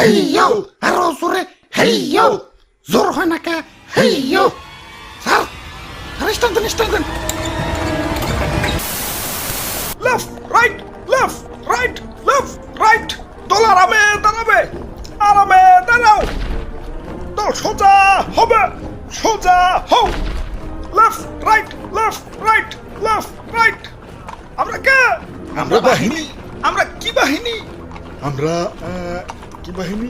হেইয়ো আরো জোরে হেইয়ো জোর হয় না কে হেইয়ো স্যার স্টার্ট দেন left right left right left right দল আরামে দাঁড়াও দল সোজা হবে সোজা হও লেফট রাইট আমরা কে আমরা বাহিনী আমরা কি বাহিনী আমরা কি বাহিনী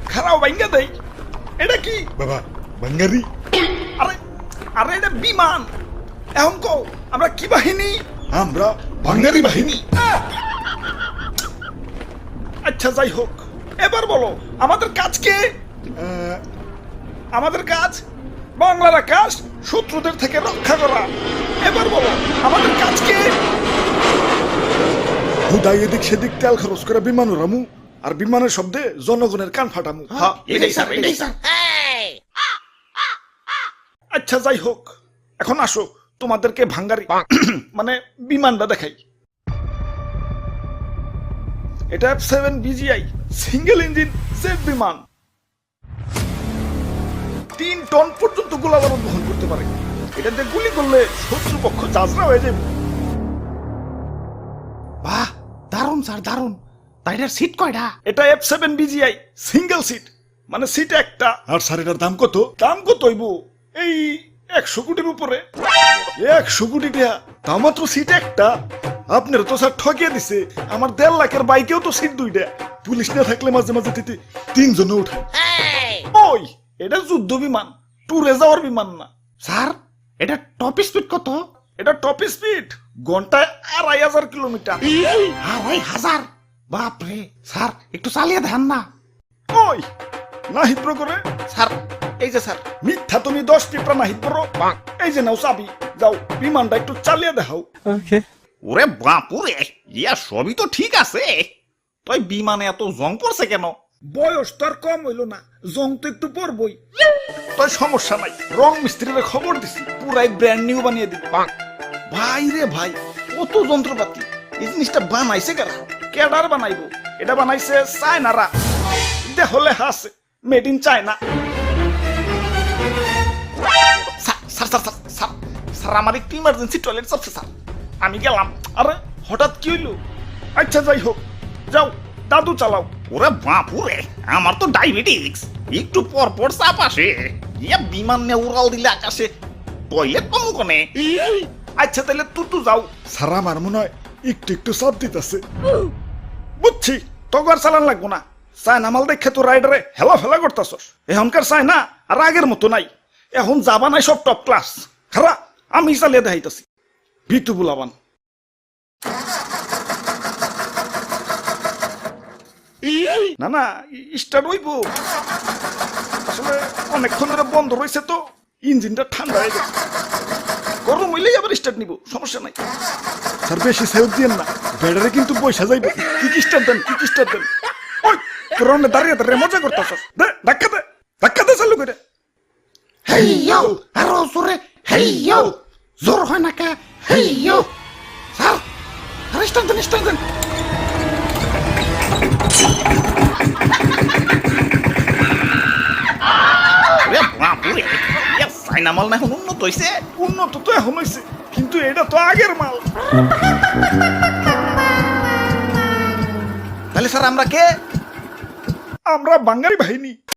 খারাও ভাঙ্গা দেই এটা কি বাবা বাঙ্গারি আরে আরে এটা বিমান এখন কও আমরা কি বাহিনী আমরা বাঙ্গারি বাহিনী আচ্ছা যাই হোক এবার বলো আমাদের কাজ কে আমাদের কাজ বাংলার আকাশ শত্রুদের থেকে রক্ষা করা এবার বলো আমাদের কাজ কে হুদাই এদিক সেদিক তেল খরচ করে বিমান উড়ামু আর বিমানের শব্দে জনগণের কান ফাটামু হ্যাঁ, এটাই স্যার আচ্ছা যাই হোক এখন আসো তোমাদেরকে ভাঙ্গারি মানে বিমানটা দেখাই এটা F7 BGI single engine jet বিমান 3 টন পর্যন্ত গোলাবারুদ বহন করতে পারে এটাতে গুলি করলে শত্রুপক্ষ যাত্রা হয়ে যাবে বাহ দারুন স্যার দারুন তাইটার সিট কয়টা এটা F7 BGI সিঙ্গেল সিট মানে সিট একটা আর স্যার এটার দাম কত দাম কত হইব এই 100 কোটির উপরে 100 কোটি টাকা তাও মাত্র সিট একটা আপনার তো স্যার ঠকিয়ে দিছে আমার 1.5 লাখের বাইকেও তো সিট দুইটা পুলিশ না থাকলে মাঝে মাঝে তিতে 3 জন উঠে ওই এটা যুদ্ধ বিমান ট্যুরে যাওয়ার বিমান না স্যার এটা টপ স্পিড কত এটা টপ স্পিড ঘন্টায় 2500 কিলোমিটার 2500 বাপরে স্যার একটু চালিয়ে দেন না ওই না হিব্র করে স্যার এই যে স্যার মিথ্যা তুমি 10 টিপরা না হিব্র এই যে নাও চাবি যাও বিমানটা একটু চালিয়ে দেখাও ওরে বাপুরে ইয়া সবই তো ঠিক আছে তুই বিমানে এত জং পড়ছে কেন বয়স তো আর কম হইল না জং তো একটু পরবই তাই সমস্যা নাই রং মিস্ত্রিরে খবর দিছি পুরাই ব্র্যান্ড নিউ বানিয়ে দিবে ভাই রে ভাই কত যন্ত্রপাতি এই জিনিসটা বানাইছে কারা কেডার বানাইবো এটা বানাইছে চায়নারা দেহলে হাসে মেড ইন চায়না স্যার আমার একটু ইমার্জেন্সি টয়লেট চাপছে স্যার আমি গেলাম আরে হঠাৎ কি হইলো আচ্ছা যাই হোক যাও দাদু চালাও ওরে বাপুরে আমার তো ডায়াবেটিস একটু পর পর চাপ আসে ইয়া বিমান নিয়ে উড়াল দিলে আকাশে টয়লেট পাবো কোনে আচ্ছা তাহলে তুই যাও স্যার আমার মনে হয় একটু একটু চাপ দিতেছে বুঝছি তোকে আর চালান লাগবো না চায়না মাল দেখে তো রাইডারে হেলা ফেলা করতেছস এখনকার চায়না আর আগের মতো নাই এখন যাবা নাই সব টপ ক্লাস খারা আমি চালিয়ে দেখাইতেছি ভিতু বুলাবান না না স্টার্ট হইব আসলে অনেকক্ষণ ধরে বন্ধ রয়েছে তো ইঞ্জিনটা ঠান্ডা হয়ে গেছে গরম হইলেই আবার স্টার্ট নিব সমস্যা নাই স্যার বেশি সেভ দিয়েন না ব্যাটারি কিন্তু পয়সা যাইবে কি স্টার্ট দেন ওই তোর দাঁড়িয়ে দাঁড়িয়ে মজা করতেছস দে ধাক্কা দে চালু করে হেইয়ো আরো জোরে হেইয়ো জোর হয় না কে হেইয়ো স্যার স্টার্ট দেন ওরে বাপুরে ইয়া চাইনা মাল না এখন উন্নত হইছে উন্নত তো এখন হয়েছে কিন্তু এটা তো আগের মাল তাহলে স্যার আমরা কে আমরা বাঙালি বাহিনী